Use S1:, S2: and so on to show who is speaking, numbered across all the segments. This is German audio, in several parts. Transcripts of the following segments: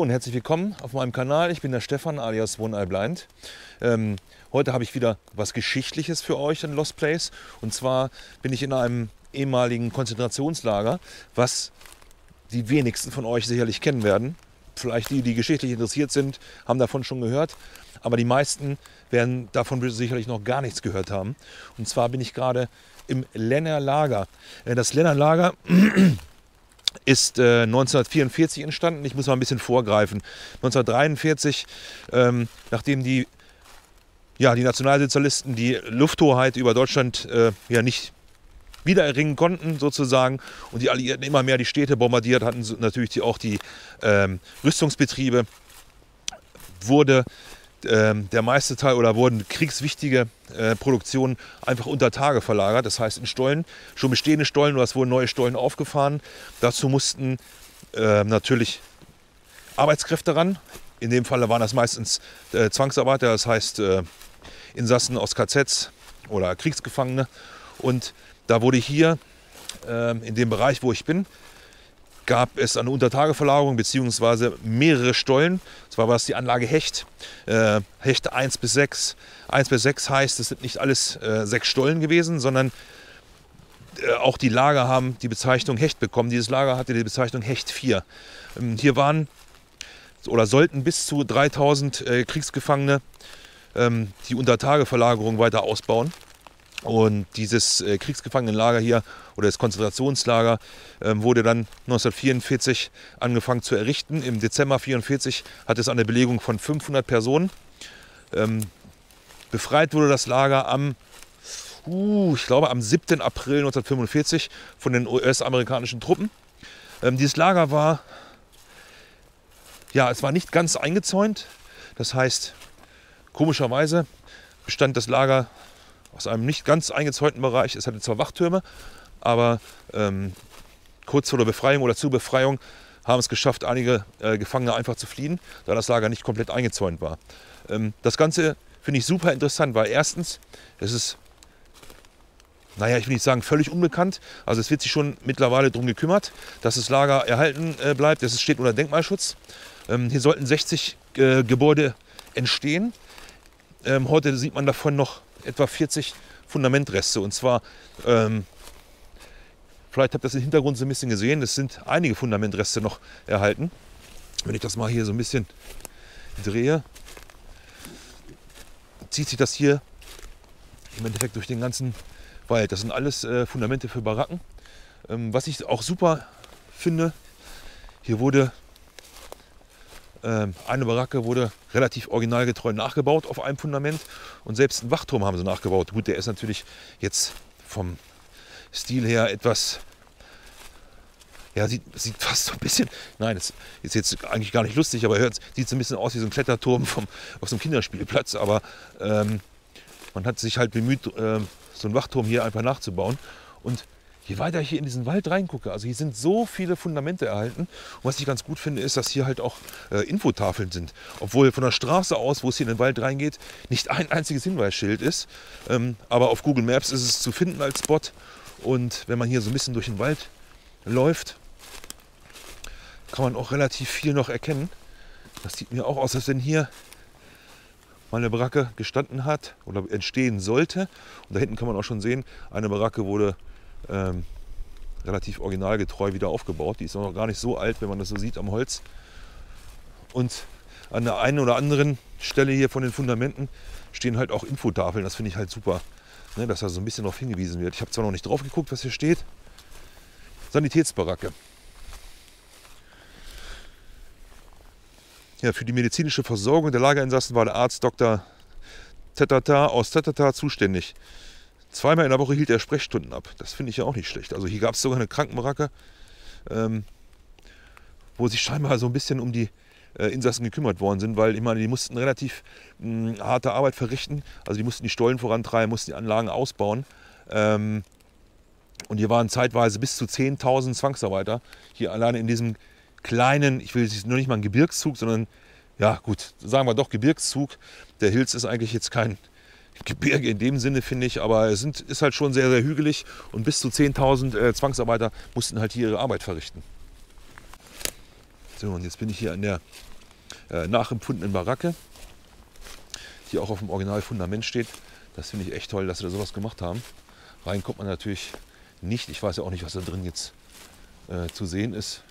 S1: und herzlich willkommen auf meinem Kanal. Ich bin der Stefan alias One Eye Blind. Heute habe ich wieder was Geschichtliches für euch in Lost Place. Und zwar bin ich in einem ehemaligen Konzentrationslager, was die wenigsten von euch sicherlich kennen werden. Vielleicht die, die geschichtlich interessiert sind, haben davon schon gehört. Aber die meisten werden davon sicherlich noch gar nichts gehört haben. Und zwar bin ich gerade im Lenner Lager. Das Lenner Lager ist 1944 entstanden. Ich muss mal ein bisschen vorgreifen. 1943, nachdem die Nationalsozialisten die Lufthoheit über Deutschland nicht wiedererringen konnten, sozusagen, und die Alliierten immer mehr die Städte bombardiert hatten, natürlich auch die Rüstungsbetriebe, wurde der meiste Teil oder wurden kriegswichtige Produktionen einfach unter Tage verlagert. Das heißt in Stollen, schon bestehende Stollen, oder es wurden neue Stollen aufgefahren. Dazu mussten natürlich Arbeitskräfte ran. In dem Fall waren das meistens Zwangsarbeiter, das heißt Insassen aus KZs oder Kriegsgefangene. Und da wurde hier in dem Bereich, wo ich bin, gab es eine Untertageverlagerung bzw. mehrere Stollen. Zwar war es die Anlage Hecht, Hecht 1 bis 6. 1 bis 6 heißt, es sind nicht alles 6 Stollen gewesen, sondern auch die Lager haben die Bezeichnung Hecht bekommen. Dieses Lager hatte die Bezeichnung Hecht 4. Hier waren oder sollten bis zu 3000 Kriegsgefangene die Untertageverlagerung weiter ausbauen. Und dieses Kriegsgefangenenlager hier oder das Konzentrationslager wurde dann 1944 angefangen zu errichten. Im Dezember 1944 hat es eine Belegung von 500 Personen. Befreit wurde das Lager am 7. April 1945 von den US-amerikanischen Truppen. Dieses Lager war, es war nicht ganz eingezäunt. Das heißt, komischerweise bestand das Lager aus einem nicht ganz eingezäunten Bereich. Es hatte zwar Wachtürme, aber kurz vor der Befreiung oder zur Befreiung haben es geschafft, einige Gefangene einfach zu fliehen, da das Lager nicht komplett eingezäunt war. Das Ganze finde ich super interessant, weil erstens, es ist, ich will nicht sagen völlig unbekannt, also es wird sich schon mittlerweile darum gekümmert, dass das Lager erhalten bleibt. Es steht unter Denkmalschutz. Hier sollten 60 Gebäude entstehen. Heute sieht man davon noch etwa 40 Fundamentreste. Und zwar, vielleicht habt ihr das im Hintergrund so ein bisschen gesehen, es sind einige Fundamentreste noch erhalten. Wenn ich das mal hier so ein bisschen drehe, zieht sich das hier im Endeffekt durch den ganzen Wald. Das sind alles Fundamente für Baracken. Was ich auch super finde, hier wurde eine Baracke wurde relativ originalgetreu nachgebaut auf einem Fundament und selbst einen Wachturm haben sie nachgebaut. Gut, der ist natürlich jetzt vom Stil her etwas, sieht fast so ein bisschen, nein, das ist jetzt eigentlich gar nicht lustig, aber sieht so ein bisschen aus wie so ein Kletterturm aus einem Kinderspielplatz. Aber man hat sich halt bemüht, so einen Wachturm hier einfach nachzubauen. Und je weiter ich hier in diesen Wald reingucke, also hier sind so viele Fundamente erhalten. Und was ich ganz gut finde, ist, dass hier halt auch Infotafeln sind. Obwohl von der Straße aus, wo es hier in den Wald reingeht, nicht ein einziges Hinweisschild ist. Aber auf Google Maps ist es zu finden als Spot. Und wenn man hier so ein bisschen durch den Wald läuft, kann man auch relativ viel noch erkennen. Das sieht mir auch aus, als wenn hier mal eine Baracke gestanden hat oder entstehen sollte. Und da hinten kann man auch schon sehen, eine Baracke wurde relativ originalgetreu wieder aufgebaut. Die ist noch gar nicht so alt, wenn man das so sieht am Holz. Und an der einen oder anderen Stelle hier von den Fundamenten stehen halt auch Infotafeln. Das finde ich halt super, ne, dass da so ein bisschen darauf hingewiesen wird. Ich habe zwar noch nicht drauf geguckt, was hier steht. Sanitätsbaracke. Ja, für die medizinische Versorgung der Lagerinsassen war der Arzt Dr. Tettata aus Tettata zuständig. Zweimal in der Woche hielt er Sprechstunden ab. Das finde ich ja auch nicht schlecht. Also hier gab es sogar eine Krankenbaracke, wo sich scheinbar so ein bisschen um die Insassen gekümmert worden sind, weil ich meine, die mussten relativ harte Arbeit verrichten. Also die mussten die Stollen vorantreiben, mussten die Anlagen ausbauen. Und hier waren zeitweise bis zu 10.000 Zwangsarbeiter. Hier alleine in diesem kleinen, ich will jetzt nur nicht mal einen Gebirgszug, sondern, ja gut, sagen wir doch Gebirgszug. Der Hills ist eigentlich jetzt kein Gebirge in dem Sinne, finde ich, aber es ist halt schon sehr, sehr hügelig und bis zu 10.000 Zwangsarbeiter mussten halt hier ihre Arbeit verrichten. So, und jetzt bin ich hier an der nachempfundenen Baracke, die auch auf dem Originalfundament steht. Das finde ich echt toll, dass sie da sowas gemacht haben. Rein kommt man natürlich nicht. Ich weiß ja auch nicht, was da drin jetzt zu sehen ist.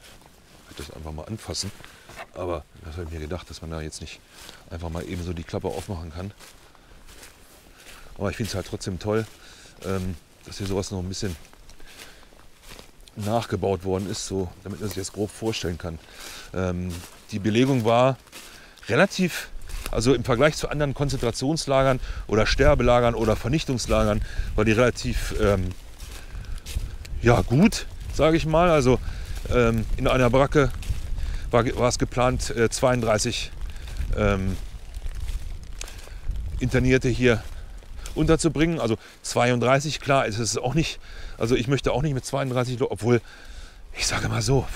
S1: Ich werde das einfach mal anfassen. Aber das habe ich mir gedacht, dass man da jetzt nicht einfach mal eben so die Klappe aufmachen kann. Aber ich finde es halt trotzdem toll, dass hier sowas noch ein bisschen nachgebaut worden ist, so, damit man sich das grob vorstellen kann. Die Belegung war relativ, also im Vergleich zu anderen Konzentrationslagern oder Sterbelagern oder Vernichtungslagern, war die relativ ja, gut, sage ich mal. Also in einer Baracke war es geplant, 32 Internierte hier unterzubringen. Also 32, klar, ist es auch nicht. Also ich möchte auch nicht mit 32, obwohl, ich sage mal so,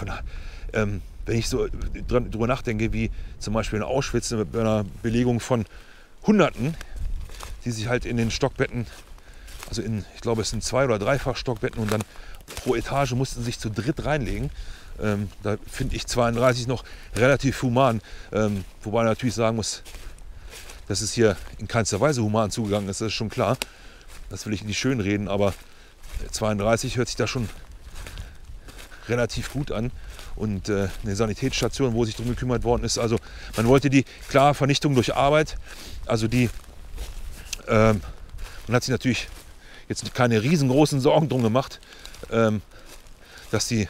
S1: wenn ich so drüber nachdenke, wie zum Beispiel in Auschwitz mit einer Belegung von Hunderten, die sich halt in den Stockbetten, also ich glaube es sind 2- oder 3-fach Stockbetten und dann pro Etage mussten sich zu dritt reinlegen. Da finde ich 32 noch relativ human, wobei man natürlich sagen muss, dass es hier in keinster Weise human zugegangen ist, das ist schon klar. Das will ich nicht schön reden, aber 32 hört sich da schon relativ gut an. Und eine Sanitätsstation, wo sich darum gekümmert worden ist. Also man wollte die, klar, Vernichtung durch Arbeit, also die, man hat sich natürlich jetzt keine riesengroßen Sorgen drum gemacht, dass die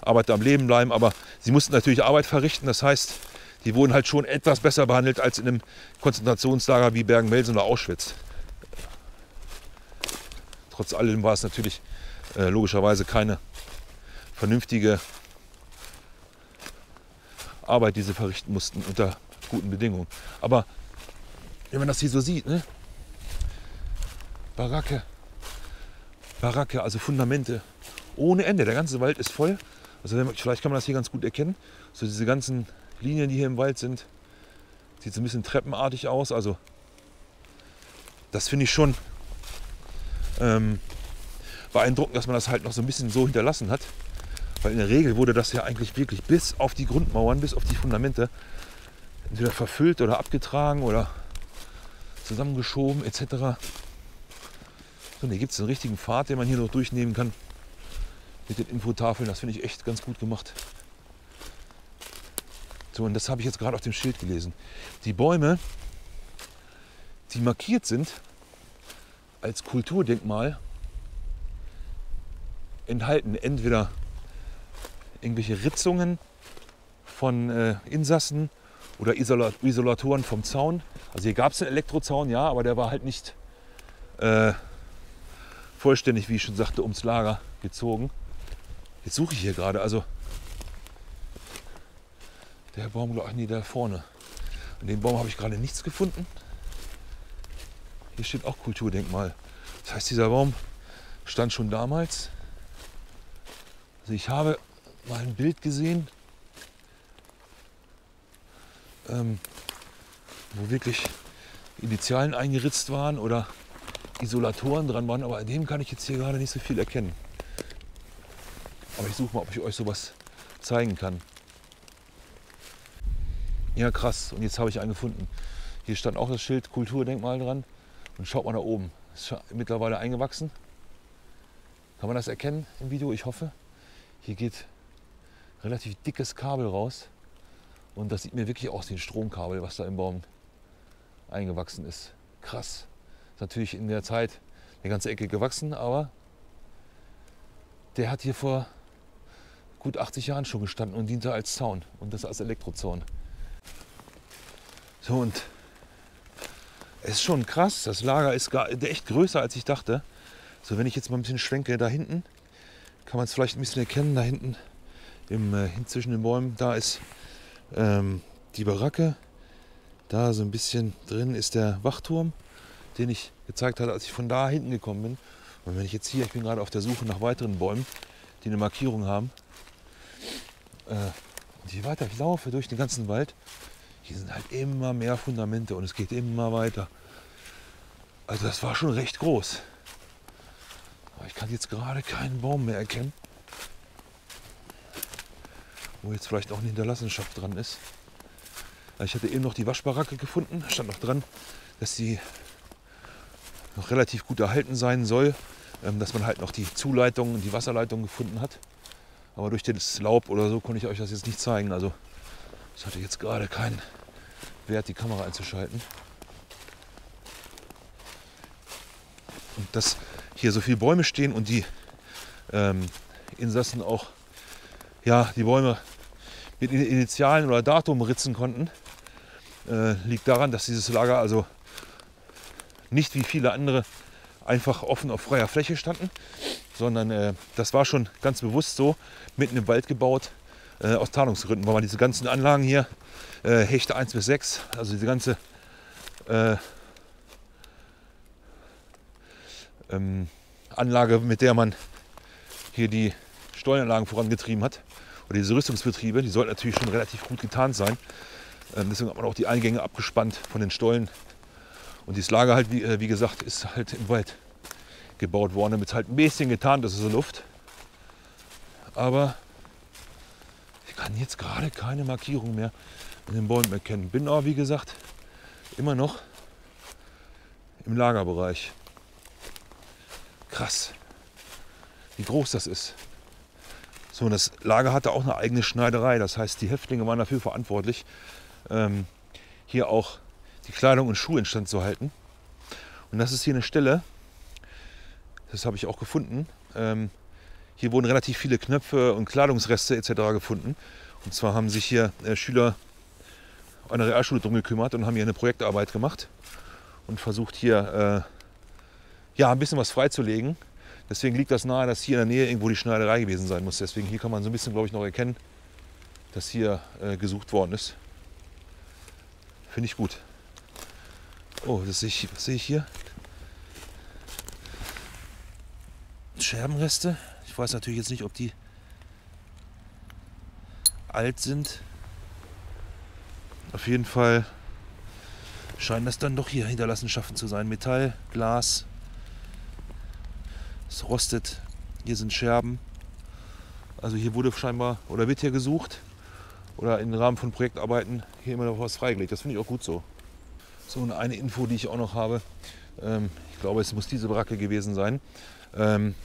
S1: Arbeiter am Leben bleiben, aber sie mussten natürlich Arbeit verrichten, das heißt, die wurden halt schon etwas besser behandelt als in einem Konzentrationslager wie Bergen-Belsen oder Auschwitz. Trotz allem war es natürlich logischerweise keine vernünftige Arbeit, die sie verrichten mussten unter guten Bedingungen. Aber wenn man das hier so sieht, ne? Baracke, also Fundamente ohne Ende. Der ganze Wald ist voll. Also vielleicht kann man das hier ganz gut erkennen. So diese ganzen Linien, die hier im Wald sind, sieht so ein bisschen treppenartig aus. Also das finde ich schon beeindruckend, dass man das halt noch so ein bisschen so hinterlassen hat. Weil in der Regel wurde das ja eigentlich wirklich bis auf die Grundmauern, bis auf die Fundamente entweder verfüllt oder abgetragen oder zusammengeschoben etc. So, und hier gibt es einen richtigen Pfad, den man hier noch durchnehmen kann mit den Infotafeln. Das finde ich echt ganz gut gemacht. So, und das habe ich jetzt gerade auf dem Schild gelesen. Die Bäume, die markiert sind als Kulturdenkmal, enthalten entweder irgendwelche Ritzungen von Insassen oder Isolatoren vom Zaun. Also hier gab es einen Elektrozaun, ja, aber der war halt nicht vollständig, wie ich schon sagte, ums Lager gezogen. Jetzt suche ich hier gerade, also der Baum, ach nee, da vorne. An dem Baum habe ich gerade nichts gefunden. Hier steht auch Kulturdenkmal. Das heißt, dieser Baum stand schon damals. Also ich habe mal ein Bild gesehen, wo wirklich Initialen eingeritzt waren oder Isolatoren dran waren, aber an dem kann ich jetzt hier gerade nicht so viel erkennen. Aber ich suche mal, ob ich euch sowas zeigen kann. Ja, krass. Und jetzt habe ich einen gefunden. Hier stand auch das Schild Kulturdenkmal dran. Und schaut mal da oben. Ist mittlerweile eingewachsen. Kann man das erkennen im Video? Ich hoffe. Hier geht relativ dickes Kabel raus. Und das sieht mir wirklich aus wie ein Stromkabel, was da im Baum eingewachsen ist. Krass. Ist natürlich in der Zeit eine ganze Ecke gewachsen, aber der hat hier vor gut 80 Jahren schon gestanden und diente als Zaun und das als Elektrozaun. So, und es ist schon krass, das Lager ist echt größer als ich dachte. So, wenn ich jetzt mal ein bisschen schwenke, da hinten kann man es vielleicht ein bisschen erkennen, da hinten zwischen den Bäumen, da ist die Baracke, da so ein bisschen drin ist der Wachturm, den ich gezeigt hatte, als ich von da hinten gekommen bin. Und wenn ich jetzt hier, ich bin gerade auf der Suche nach weiteren Bäumen, die eine Markierung haben, und je weiter ich laufe durch den ganzen Wald, hier sind halt immer mehr Fundamente und es geht immer weiter. Also das war schon recht groß. Aber ich kann jetzt gerade keinen Baum mehr erkennen, wo jetzt vielleicht auch eine Hinterlassenschaft dran ist. Ich hatte eben noch die Waschbaracke gefunden, stand noch dran, dass sie noch relativ gut erhalten sein soll, dass man halt noch die Zuleitung und die Wasserleitung gefunden hat. Aber durch das Laub oder so konnte ich euch das jetzt nicht zeigen. Also es hatte jetzt gerade keinen Wert, die Kamera einzuschalten. Und dass hier so viele Bäume stehen und die Insassen auch ja, die Bäume mit Initialen oder Datum ritzen konnten, liegt daran, dass dieses Lager also nicht wie viele andere einfach offen auf freier Fläche standen, sondern das war schon ganz bewusst so, mitten im Wald gebaut, aus Tarnungsgründen, weil man diese ganzen Anlagen hier, Hechte 1 bis 6, also diese ganze Anlage, mit der man hier die Steueranlagen vorangetrieben hat, oder diese Rüstungsbetriebe, die sollten natürlich schon relativ gut getarnt sein. Deswegen hat man auch die Eingänge abgespannt von den Stollen. Und dieses Lager halt, wie gesagt, ist halt im Wald gebaut worden, damit es halt ein bisschen getarnt ist, so Luft. Aber ich kann jetzt gerade keine Markierung mehr in den Bäumen erkennen. Bin aber, wie gesagt, immer noch im Lagerbereich. Krass, wie groß das ist. So, und das Lager hatte auch eine eigene Schneiderei. Das heißt, die Häftlinge waren dafür verantwortlich, hier auch die Kleidung und Schuhe instand zu halten. Und das ist hier eine Stelle, das habe ich auch gefunden. Hier wurden relativ viele Knöpfe und Kleidungsreste etc. gefunden. Und zwar haben sich hier Schüler einer Realschule drum gekümmert und haben hier eine Projektarbeit gemacht und versucht hier ja, ein bisschen was freizulegen. Deswegen liegt das nahe, dass hier in der Nähe irgendwo die Schneiderei gewesen sein muss. Deswegen hier kann man so ein bisschen, glaube ich, noch erkennen, dass hier gesucht worden ist. Finde ich gut. Oh, was sehe ich hier? Scherbenreste. Ich weiß natürlich jetzt nicht, ob die alt sind. Auf jeden Fall scheinen das dann doch hier Hinterlassenschaften zu sein. Metall, Glas. Es rostet. Hier sind Scherben. Also hier wurde scheinbar oder wird hier gesucht. Oder im Rahmen von Projektarbeiten hier immer noch was freigelegt. Das finde ich auch gut so. So, und eine Info, die ich auch noch habe. Ich glaube, es muss diese Baracke gewesen sein. Und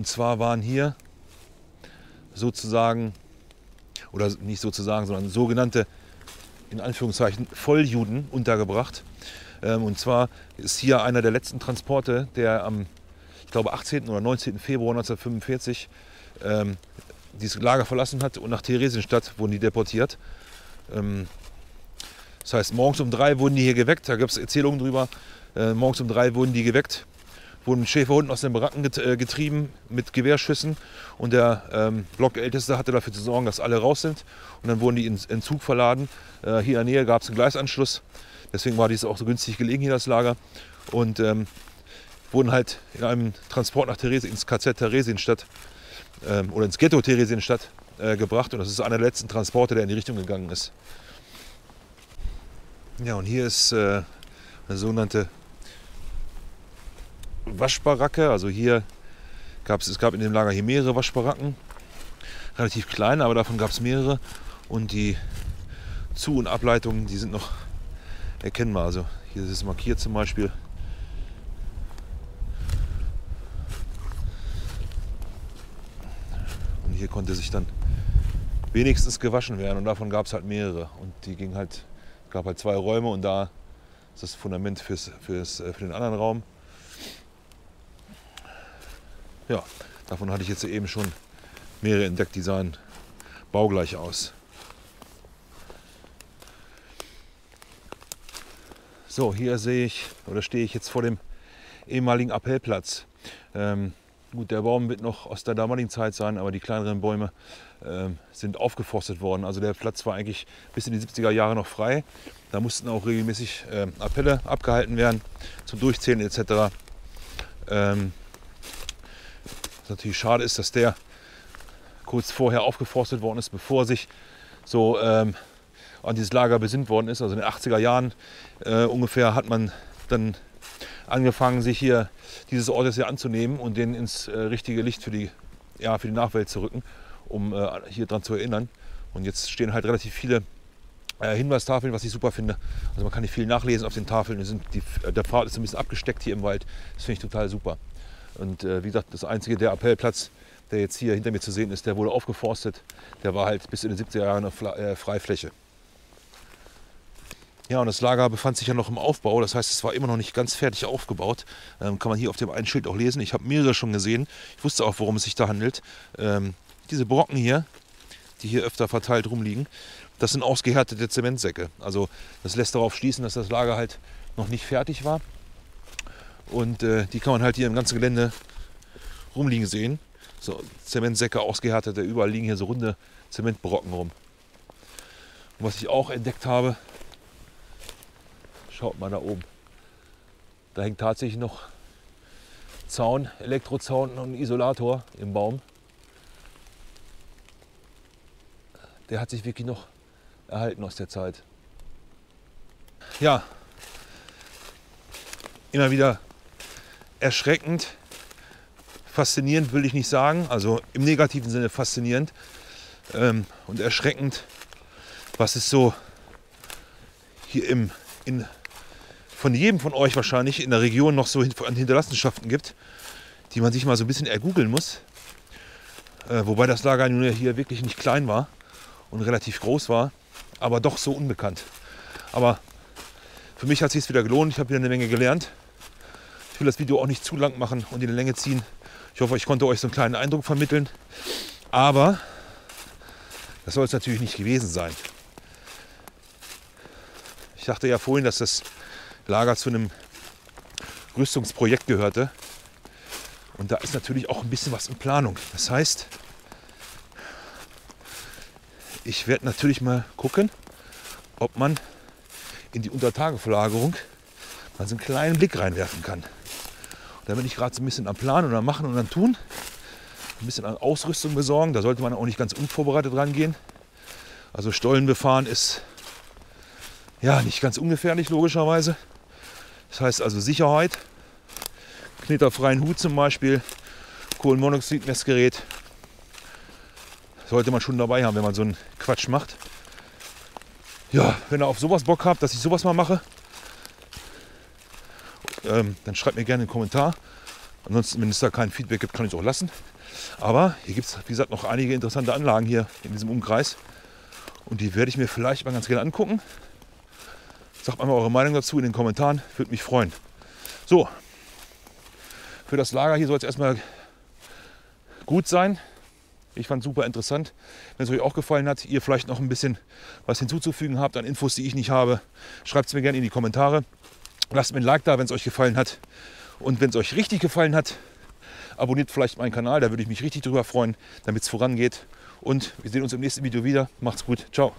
S1: zwar waren hier sozusagen, oder nicht sozusagen, sondern sogenannte, in Anführungszeichen, Volljuden untergebracht. Und zwar ist hier einer der letzten Transporte, der am, ich glaube, 18. oder 19. Februar 1945 dieses Lager verlassen hat und nach Theresienstadt wurden die deportiert. Das heißt, morgens um 3 wurden die hier geweckt, da gibt es Erzählungen drüber. Morgens um 3 wurden die geweckt, wurden mit Schäferhunden aus den Baracken getrieben mit Gewehrschüssen und der Blockälteste hatte dafür zu sorgen, dass alle raus sind und dann wurden die in Zug verladen. Hier in der Nähe gab es einen Gleisanschluss, deswegen war dies auch so günstig gelegen hier das Lager und wurden halt in einem Transport nach ins KZ Theresienstadt oder ins Ghetto Theresienstadt gebracht und das ist einer der letzten Transporte, der in die Richtung gegangen ist. Ja, und hier ist eine sogenannte Waschbaracke. Also hier gab es in dem Lager hier mehrere Waschbaracken, relativ kleine, aber davon gab es mehrere. Und die Zu- und Ableitungen, die sind noch erkennbar. Also hier ist es markiert zum Beispiel. Und hier konnte sich dann wenigstens gewaschen werden und davon gab es halt mehrere. Und die gingen halt, gab halt 2 Räume und da ist das Fundament für den anderen Raum. Ja, davon hatte ich jetzt eben schon mehrere entdeckt, die sahen baugleich aus. So, hier sehe ich oder stehe ich jetzt vor dem ehemaligen Appellplatz. Gut, der Baum wird noch aus der damaligen Zeit sein, aber die kleineren Bäume sind aufgeforstet worden. Also der Platz war eigentlich bis in die 70er Jahre noch frei. Da mussten auch regelmäßig Appelle abgehalten werden zum Durchzählen etc. Was natürlich schade ist, dass der kurz vorher aufgeforstet worden ist, bevor sich so an dieses Lager besinnt worden ist. Also in den 80er Jahren ungefähr hat man dann angefangen, sich hier dieses Ortes hier anzunehmen und den ins richtige Licht für die Nachwelt zu rücken, um hier dran zu erinnern. Und jetzt stehen halt relativ viele Hinweistafeln, was ich super finde. Also man kann nicht viel nachlesen auf den Tafeln. Der Pfad ist ein bisschen abgesteckt hier im Wald. Das finde ich total super. Und wie gesagt, der Appellplatz, der jetzt hier hinter mir zu sehen ist, der wurde aufgeforstet. Der war halt bis in den 70er Jahren eine Freifläche. Ja, und das Lager befand sich ja noch im Aufbau. Das heißt, es war immer noch nicht ganz fertig aufgebaut. Kann man hier auf dem einen Schild auch lesen. Ich habe mehrere schon gesehen. Ich wusste auch, worum es sich da handelt. Diese Brocken hier, die hier öfter verteilt rumliegen, das sind ausgehärtete Zementsäcke. Also das lässt darauf schließen, dass das Lager halt noch nicht fertig war. Und die kann man halt hier im ganzen Gelände rumliegen sehen. So Zementsäcke, ausgehärtete, überall liegen hier so runde Zementbrocken rum. Und was ich auch entdeckt habe, schaut mal da oben, da hängt tatsächlich noch Zaun, Elektrozaun und ein Isolator im Baum. Der hat sich wirklich noch erhalten aus der Zeit. Ja, immer wieder erschreckend, faszinierend will ich nicht sagen, also im negativen Sinne faszinierend und erschreckend, was es so hier von jedem von euch wahrscheinlich in der Region noch so an Hinterlassenschaften gibt, die man sich mal so ein bisschen ergoogeln muss. Wobei das Lager nun hier wirklich nicht klein war und relativ groß war, aber doch so unbekannt. Aber für mich hat es sich wieder gelohnt, ich habe wieder eine Menge gelernt. Ich will das Video auch nicht zu lang machen und in die Länge ziehen. Ich hoffe, ich konnte euch so einen kleinen Eindruck vermitteln. Aber das soll es natürlich nicht gewesen sein. Ich dachte ja vorhin, dass das Lager zu einem Rüstungsprojekt gehörte. Und da ist natürlich auch ein bisschen was in Planung. Das heißt, ich werde natürlich mal gucken, ob man in die Untertageverlagerung mal so einen kleinen Blick reinwerfen kann. Und da bin ich gerade so ein bisschen am Planen und am Machen und am Tun. Ein bisschen an Ausrüstung besorgen. Da sollte man auch nicht ganz unvorbereitet rangehen. Also Stollen befahren ist ja nicht ganz ungefährlich, logischerweise. Das heißt also Sicherheit. Knitterfreien Hut zum Beispiel. Kohlenmonoxidmessgerät. Sollte man schon dabei haben, wenn man so einen Quatsch macht. Ja, wenn ihr auf sowas Bock habt, dass ich sowas mal mache, dann schreibt mir gerne einen Kommentar. Ansonsten, wenn es da kein Feedback gibt, kann ich es auch lassen. Aber hier gibt es, wie gesagt, noch einige interessante Anlagen hier in diesem Umkreis. Und die werde ich mir vielleicht mal ganz gerne angucken. Sagt mal eure Meinung dazu in den Kommentaren, würde mich freuen. So, für das Lager hier soll es erstmal gut sein. Ich fand es super interessant. Wenn es euch auch gefallen hat, ihr vielleicht noch ein bisschen was hinzuzufügen habt an Infos, die ich nicht habe, schreibt es mir gerne in die Kommentare. Lasst mir ein Like da, wenn es euch gefallen hat. Und wenn es euch richtig gefallen hat, abonniert vielleicht meinen Kanal, da würde ich mich richtig drüber freuen, damit es vorangeht. Und wir sehen uns im nächsten Video wieder. Macht's gut. Ciao.